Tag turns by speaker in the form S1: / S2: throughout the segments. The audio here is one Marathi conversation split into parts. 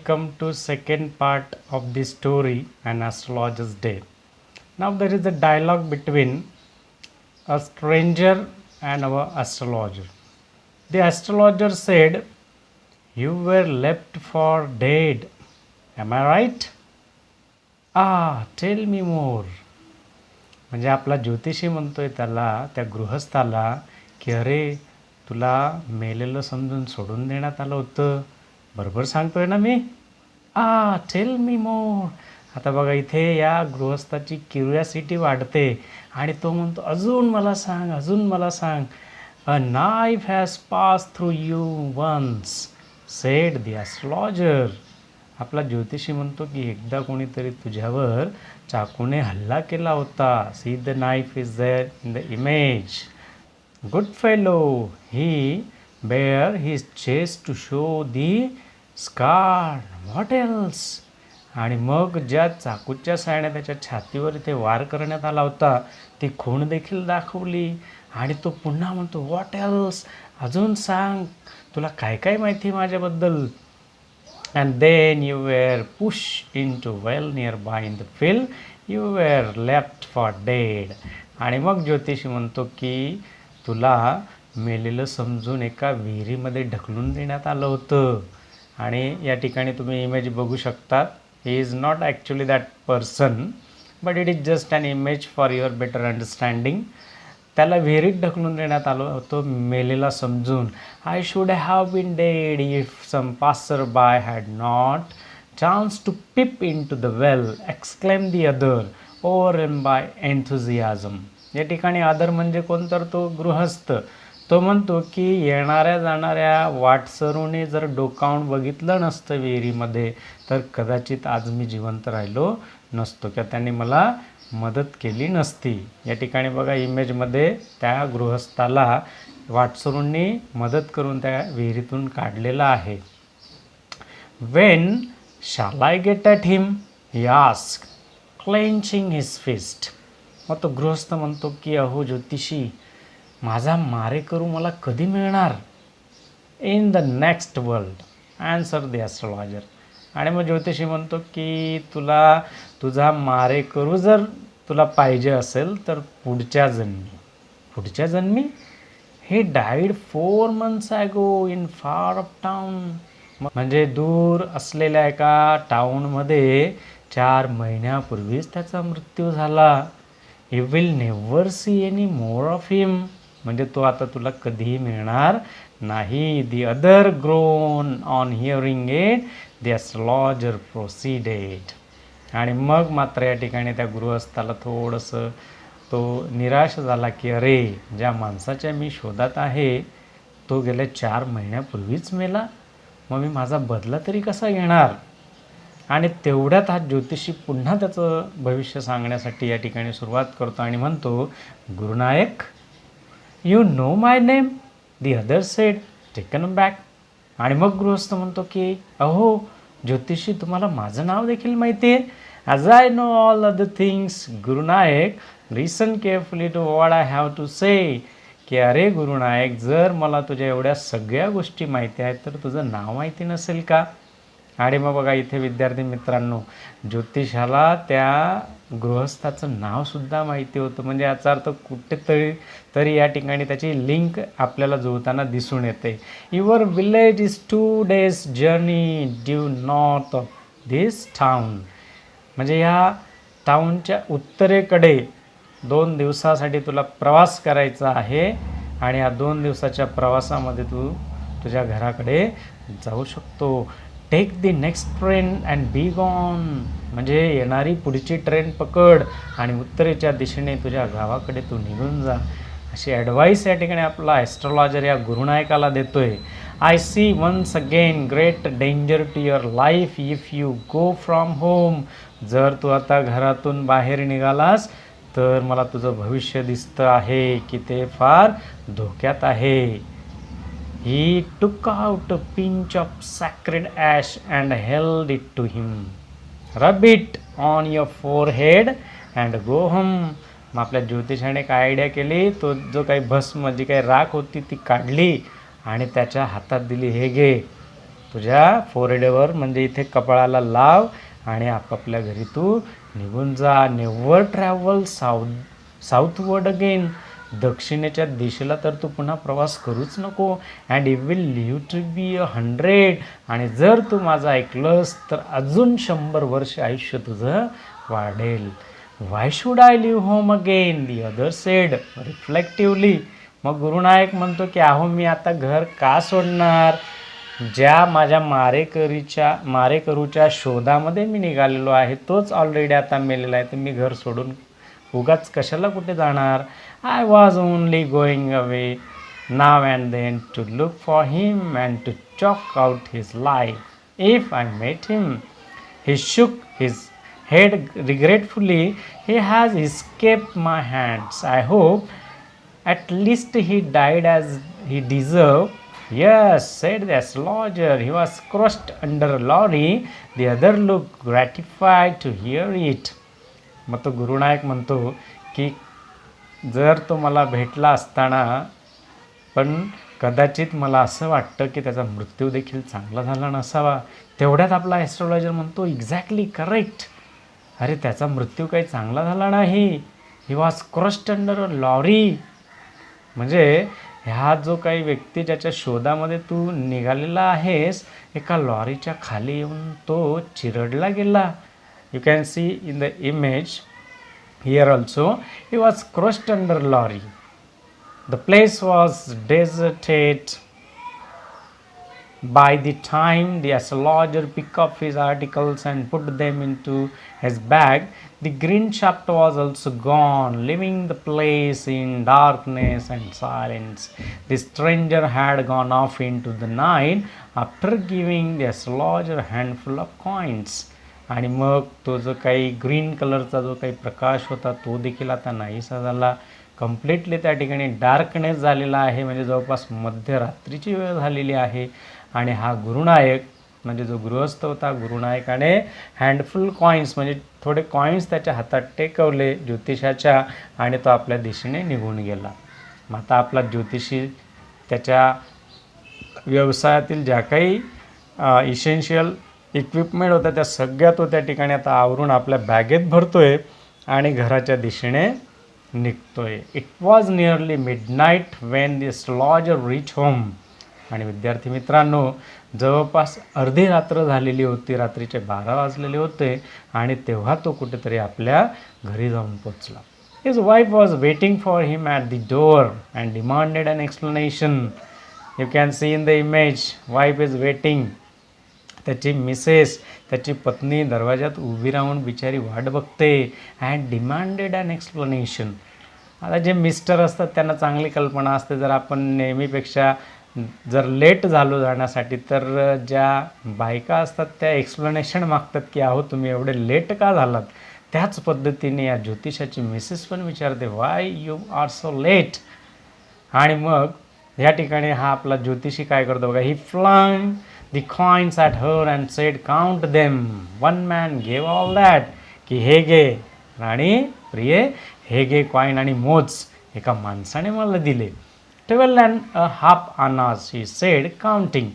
S1: welcome to second part of the story An Astrologer's Day. Now there is a dialogue between a stranger and our astrologer. The astrologer said, "You were left for dead. Am I right?" "Ah, tell me more." म्हणजे आपला ज्योतिषी म्हणतोय त्या गृहस्थाला की अरे तुला मेलेलं समजून सोडून देण्यात आलं होतं, बरोबर सांगतोय ना मी? टेल मी मोर. आता बघा इथे या गृहस्थाची क्युरियासिटी वाढते आणि तो म्हणतो अजून मला सांग, अजून मला सांग. A knife has passed through you once, said the astrologer. आपला ज्योतिषी म्हणतो की एकदा कोणीतरी तुझ्यावर चाकूने हल्ला केला होता. See the knife is there in the image. Good fellow, he bare his chest to show the scar. What else? आणि मग ज्या चाकूच्या साहाय्याने त्याच्या छातीवर इथे वार करण्यात आला होता ती खूण देखील दाखवली. आणि तो पुन्हा म्हणतो व्हॉट एल्स, अजून सांग, तुला काय काय माहिती माझ्याबद्दल. And then you were pushed into well nearby in the field. You were left for dead. आणि मग ज्योतिषी म्हणतो की तुला मेलेलं समजून एका विहिरीमध्ये ढकलून देण्यात आलं होतं. आणि या ठिकाणी तुम्ही इमेज बघू शकता. He is not actually that person, but it is just an image for your better understanding. त्याला विहिरीत ढकलून देण्यात आलं होतं मेलेला समजून. I should have been dead if some passer by had not chance to peep into the well, exclaim the other, overwhelmed by enthusiasm. या ठिकाणी अदर म्हणजे कोण, तर तो गृहस्थ. तो म्हणतो की येणाऱ्या जाणाऱ्या वाटसरूने जर डोकावून बघितलं नसतं विहिरीमध्ये तर कदाचित आज मी जिवंत राहिलो नसतो किंवा त्यांनी मला मदत केली नसती. या ठिकाणी बघा इमेजमध्ये त्या गृहस्थाला वाटसरूंनी मदत करून त्या विहिरीतून काढलेलं आहे. When shall I get at him, he asked, clenching his fist. मग तो गृहस्थ म्हणतो की अहो ज्योतिषी, माझा मारेकरू मला कधी मिळणार? In the next world, answer the astrologer. आणि मग ज्योतिषी म्हणतो की तुला तुझा मारेकरू जर तुला पाहिजे असेल तर पुढच्या जन्मी. पुढच्या जन्मी? ही डाईड 4 months ॲगो इन फार ऑफ टाऊन. म्हणजे दूर असलेल्या एका टाऊनमध्ये 4 महिन्यापूर्वीच त्याचा मृत्यू झाला. You will never see any more of him. म्हणजे तो आता तुला कधीही मिळणार नाही. The other grown on hearing it. The astrologer proceeded. आणि मग मात्र या ठिकाणी त्या गृहस्थाला थोडंसं तो निराश झाला की अरे ज्या माणसाच्या मी शोधात आहे तो गेल्या 4 महिन्यापूर्वीच मेला, मग मी माझा बदला तरी कसा घेणार? आणि तेवढ्यात हा ज्योतिषी पुन्हा त्याचं भविष्य सांगण्यासाठी या ठिकाणी सुरुवात करतो आणि म्हणतो, Gurunayak, you know my name? The other said, taken back. आणि मग गृहस्थ म्हणतो की अहो ज्योतिषी, तुम्हाला माझं नाव देखील माहिती आहे. As I know all other things, Gurunayak, listen carefully to what I have to say. की अरे गुरुनायक, जर मला तुझ्या एवढ्या सगळ्या गोष्टी माहिती आहेत तर तुझं नाव माहिती नसेल का? आणि मग बघा इथे विद्यार्थी मित्रांनो, ज्योतिषाला त्या गृहस्थाचं नावसुद्धा माहिती होतं. म्हणजे याचा अर्थ कुठेतरी या ठिकाणी त्याची लिंक आपल्याला जुळताना दिसून येते. Your village is 2 days journey due north of this town. म्हणजे ह्या टाऊनच्या उत्तरेकडे 2 दिवसासाठी तुला प्रवास करायचा आहे आणि या 2 दिवसाच्या प्रवासामध्ये तू तुझ्या घराकडे जाऊ शकतो. Take the next train and be gone. म्हणजे येणारी पुढची ट्रेन पकड आणि उत्तरेच्या दिशेने तुझ्या गावाकडे तू निघून जा. अशी ॲडवाईस या ठिकाणी आपला ॲस्ट्रॉलॉजर या गुरुनायकाला देतोय. I see once again great danger to your life if you go from home. जर तू आता घरातून बाहेर निघालास तर मला तुझं भविष्य दिसतं आहे की ते फार धोक्यात आहे. He took out a pinch of sacred ash and held it to him. Rub it on your forehead and go home. मग आपल्या ज्योतिषाने काय आयडिया केली, तो जो काही भस्म जी काही राख होती ती काढली आणि त्याच्या हातात दिली. हे घे, तुझ्या फोरहेडवर म्हणजे इथे कपाळाला लाव आणि आपापल्या घरी तू निघून जा. Never travel southward again. दक्षिणेच्या दिशेला तर तू पुन्हा प्रवास करूच नको. And you will live to be 100. आणि जर तू माझं ऐकलंस तर अजून 100 वर्ष आयुष्य तुझं वाढेल. Why should I live home again, the other said reflectively. मग गुरुनायक म्हणतो की अहो मी आता घर का सोडणार. ज्या माझ्या मारेकरूच्या शोधामध्ये मी निघालेलो आहे तोच ऑलरेडी आता मेलेला आहे, तर मी घर सोडून उगाच कशाला कुठे जाणार. I was only going away now and then to look for him and to choke out his life if I met him. He shook his head regretfully. He has escaped my hands. I hope at least he died as he deserved. Yes, said the astrologer. He was crushed under a lorry. The other looked gratified to hear it. मग तो गुरुनायक म्हणतो की जर तो मला भेटला असताना, पण कदाचित मला असं वाटतं की त्याचा मृत्यू देखील चांगला झाला नसावा. तेवढ्यात आपला ॲस्ट्रॉलॉजर म्हणतो एक्झॅक्टली करेक्ट. अरे त्याचा मृत्यू काही चांगला झाला नाही. He was crushed under a lorry. म्हणजे ह्या जो काही व्यक्ती ज्याच्या शोधामध्ये तू निघालेला आहेस, एका लॉरीच्या खाली येऊन तो चिरडला गेला. You can see in the image here also. He was crushed under lorry. The place was deserted. By the time the astrologer picked up his articles and put them into his bag, the green shaft was also gone, leaving the place in darkness and silence. The stranger had gone off into the night after giving the astrologer a handful of coins. आणि मग तो जो काही ग्रीन कलरचा जो काही प्रकाश होता तो देखील आता नाहीसा झाला. कम्प्लिटली त्या ठिकाणी डार्कनेस झालेला आहे, म्हणजे जवळपास मध्यरात्रीची वेळ झालेली आहे. आणि हा गुरुनायक म्हणजे जो गृहस्थ होता, गुरुनायकाने हँडफुल कॉईन्स म्हणजे थोडे कॉईन्स त्याच्या हातात टेकवले ज्योतिषाच्या आणि तो आपल्या दिशेने निघून गेला. मग आता आपला ज्योतिषी त्याच्या व्यवसायातील ज्या काही इसेन्शियल इक्विपमेंट होत्या त्या सगळ्या तो त्या ठिकाणी आता आवरून आपल्या बॅगेत भरतोय आणि घराच्या दिशेने निघतोय. It was nearly midnight when the astrologer reach home. आणि विद्यार्थी मित्रांनो, जवळपास अर्धी रात्र झालेली होती, रात्रीचे 12 वाजलेले होते आणि तेव्हा तो कुठेतरी आपल्या घरी जाऊन पोचला. His wife was waiting for him at the door and demanded an explanation. You can see in the image, wife is waiting. त्याची मिसेस, त्याची पत्नी दरवाजात उभी राहून बिचारी वाट बघते. And demanded an explanation. आता जे मिस्टर असतात त्यांना चांगली कल्पना असते, जर आपण नेहमीपेक्षा जर लेट झालो जाण्यासाठी तर ज्या बायका असतात त्या एक्सप्लेनेशन मागतात की अहो तुम्ही एवढे लेट का झालात. त्याच पद्धतीने या ज्योतिषाची मिसेस पण विचारते Y you are so let. आणि मग ह्या ठिकाणी हा आपला ज्योतिषी काय करतो बघा. He flung the coins at her and said count them. One man gave all that. की हे घे राणी प्रिये, हे घे कॉईन आणि मोज. एका माणसाने मला दिले. 12.5 आनाज ही सेड काउंटिंग.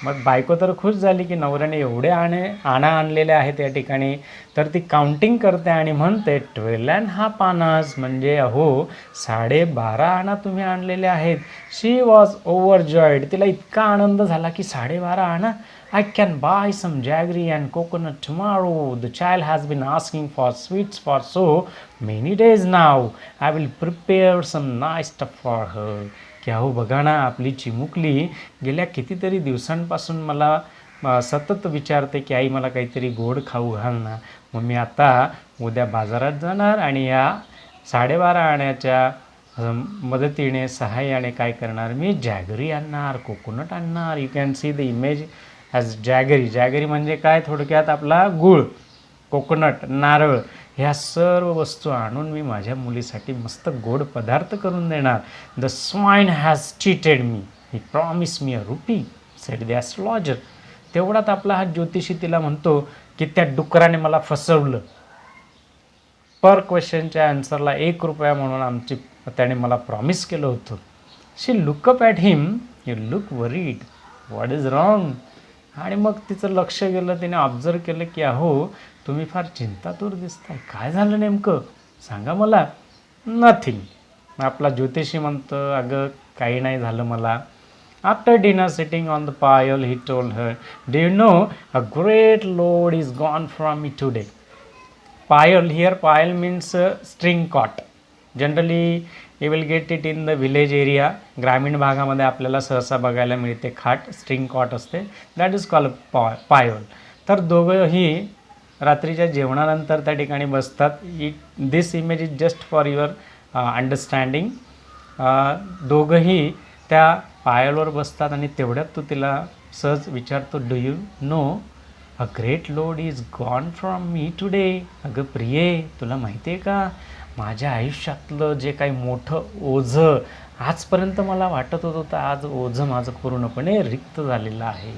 S1: मग बायको तर खुश झाली की नवऱ्याने एवढे आणा आणलेले आहेत या ठिकाणी, तर ती काउंटिंग करते आणि म्हणते 12.5 आनाज म्हणजे अहो 12.5 आणा तुम्ही आणलेले आहेत. शी वॉज ओव्हरजॉईड. तिला इतका आनंद झाला की 12.5 आणा. I can buy some jaggery and coconut tomorrow. The child has been asking for sweets for so many days now. I will prepare some nice stuff for her. की अहो बघा ना, आपली चिमुकली गेल्या कितीतरी दिवसांपासून मला सतत विचारते की आई मला काहीतरी गोड खाऊ घाल ना. मग मी आता उद्या बाजारात जाणार आणि या 12.5 आण्याच्या मदतीने सहाय्याने काय करणार, मी जॅगरी आणणार, कोकोनट आणणार. You can see the image as jaggery. Jaggery म्हणजे काय, थोडक्यात आपला गूळ, कोकोनट, नारळ, ह्या सर्व वस्तू आणून मी माझ्या मुलीसाठी मस्त गोड पदार्थ करून देणार. The swine has cheated me, he promise me a rupee, said the astrologer. तेवढात आपला हा ज्योतिषी तिला म्हणतो की त्या डुकराने मला फसवलं. पर क्वेश्चनच्या आन्सरला 1 रुपया म्हणून त्याने मला प्रॉमिस केलं होतं. She look up at him. You look worried. What is wrong. आणि मग तिचं लक्ष गेलं, तिने ऑब्झर्व केलं की अहो तुम्ही फार चिंतातूर दिसताय, काय झालं नेमकं सांगा मला. नथिंग. आपला ज्योतिषी म्हणतो अगं काही नाही झालं मला. After dinner sitting on the pyol he told her, do you know a great load is gone from me today. Pyol, here pyol means string cot. Generally you will get it in the village area. ग्रामीण भागामध्ये आपल्याला सहसा बघायला मिळते खाट, स्ट्रिंग कॉट असते, दॅट इज कॉल्ड पायल. तर दोघंही रात्रीच्या जेवणानंतर त्या ठिकाणी बसतात. This image is just for your understanding. दोघंही त्या पायलवर बसतात आणि तेवढ्यात तो तिला सहज विचारतो, do you know a great load is gone from me today. अगं प्रिये, तुला माहिती आहे का माझ्या आयुष्यातलं जे काही मोठं ओझं आजपर्यंत मला वाटत होतं, आज ओझं माझं पूर्णपणे रिक्त झालेलं आहे.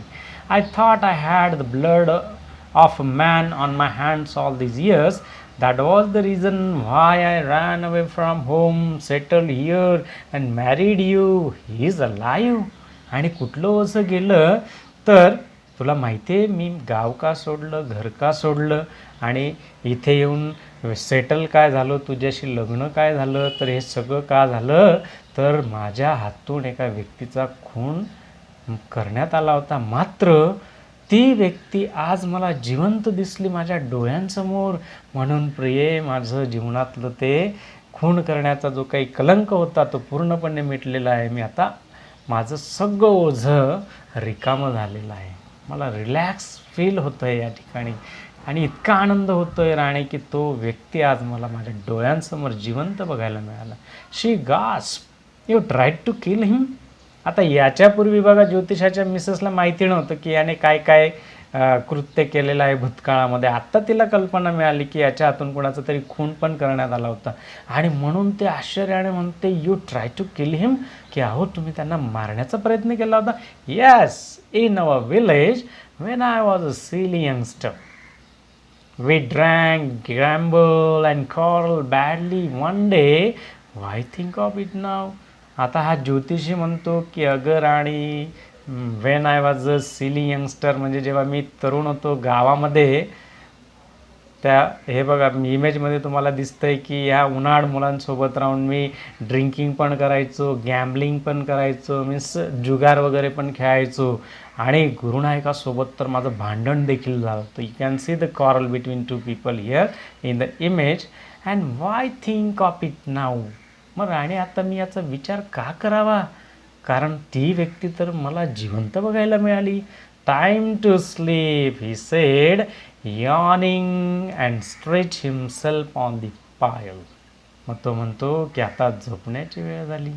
S1: I thought I had the blood of man on my hands all these years. That was the reason why I ran away from home, settled here and married you. He is alive. आणि कुठलं ओझं गेलं तर तुला माहिती आहे मी गाव का सोडलं, घर का सोडलं आणि इथे येऊन सेटल काय झालं, तुझ्याशी लग्न काय झालं. तर हे सगळं का झालं तर माझ्या हातून एका व्यक्तीचा खून करण्यात आला होता. मात्र ती व्यक्ती आज मला जिवंत दिसली माझ्या डोळ्यांसमोर. म्हणून प्रिये, माझं जीवनातलं ते खून करण्याचा जो काही कलंक होता तो पूर्णपणे मिटलेला आहे. मी आता माझं सगळं ओझं रिकामं झालेलं आहे. मला रिलॅक्स फील होतं आहे या ठिकाणी आणि इतका आनंद होतो आहे राणे की तो व्यक्ती आज मला माझ्या डोळ्यांसमोर जिवंत बघायला मिळाला. She gasp, you tried to kill him. आता याच्यापूर्वी बघा ज्योतिषाच्या मिसेसला माहिती नव्हतं की याने काय काय कृत्य केलेलं आहे भूतकाळामध्ये. आत्ता तिला कल्पना मिळाली की याच्या हातून कोणाचा तरी खून पण करण्यात आला होता आणि म्हणून ते आश्चर्याने म्हणते, you try to kill him, की अहो तुम्ही त्यांना मारण्याचा प्रयत्न केला होता. Yes, in our village when I was a silly youngster we drank, gamble and quarrel badly one day. Why think of it now. आता हा ज्योतिषी म्हणतो की अगं राणी, when I was a silly youngster म्हणजे जेव्हा मी तरुण होतो गावामध्ये, त्या हे बघा इमेजमध्ये तुम्हाला दिसतंय की ह्या उन्हाळ मुलांसोबत राहून मी ड्रिंकिंग पण करायचो, गॅम्बलिंग पण करायचो, मीन्स जुगार वगैरे पण खेळायचो आणि गुरुनायकासोबत तर माझं भांडण देखील झालं होतं. You can see the coral between two people here in the image. And Y think of it now. मग राणे आता मी याचा विचार का करावा, कारण ती व्यक्ती तर मला जिवंत बघायला मिळाली. Time to sleep, he said yawning and stretch himself on the pyol. मग तो म्हणतो की आता झोपण्याची वेळ झाली,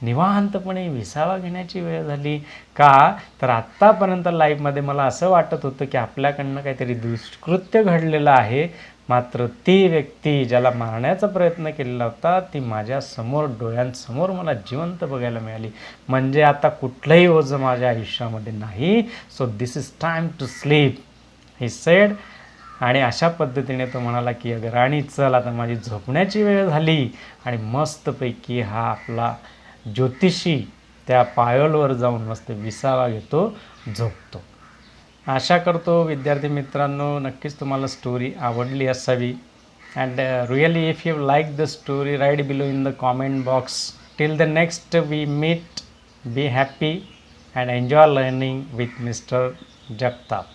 S1: निवांतपणे विसावा घेण्याची वेळ झाली. का तर आत्तापर्यंत लाईफमध्ये मला असं वाटत होतं की आपल्याकडनं काहीतरी दुष्कृत्य घडलेलं आहे, मात्र ती व्यक्ती ज्याला मारण्याचा प्रयत्न केलेला होता ती माझ्यासमोर डोळ्यांसमोर मला जिवंत बघायला मिळाली. म्हणजे आता कुठलंही ओझं माझ्या आयुष्यामध्ये नाही. So this is time to sleep, he said. आणि अशा पद्धतीने तो म्हणाला की अगं राणी चल आता माझी झोपण्याची वेळ झाली. आणि मस्तपैकी हा आपला ज्योतिषी त्या पायलवर जाऊन मस्त विसावा घेतो, झोपतो. आशा करतो विद्यार्थी मित्रांनो नक्कीच तुम्हाला स्टोरी आवडली असावी. And really if you like the story write below in the comment box. Till the next we meet, be happy and enjoy learning with mister Jagtap.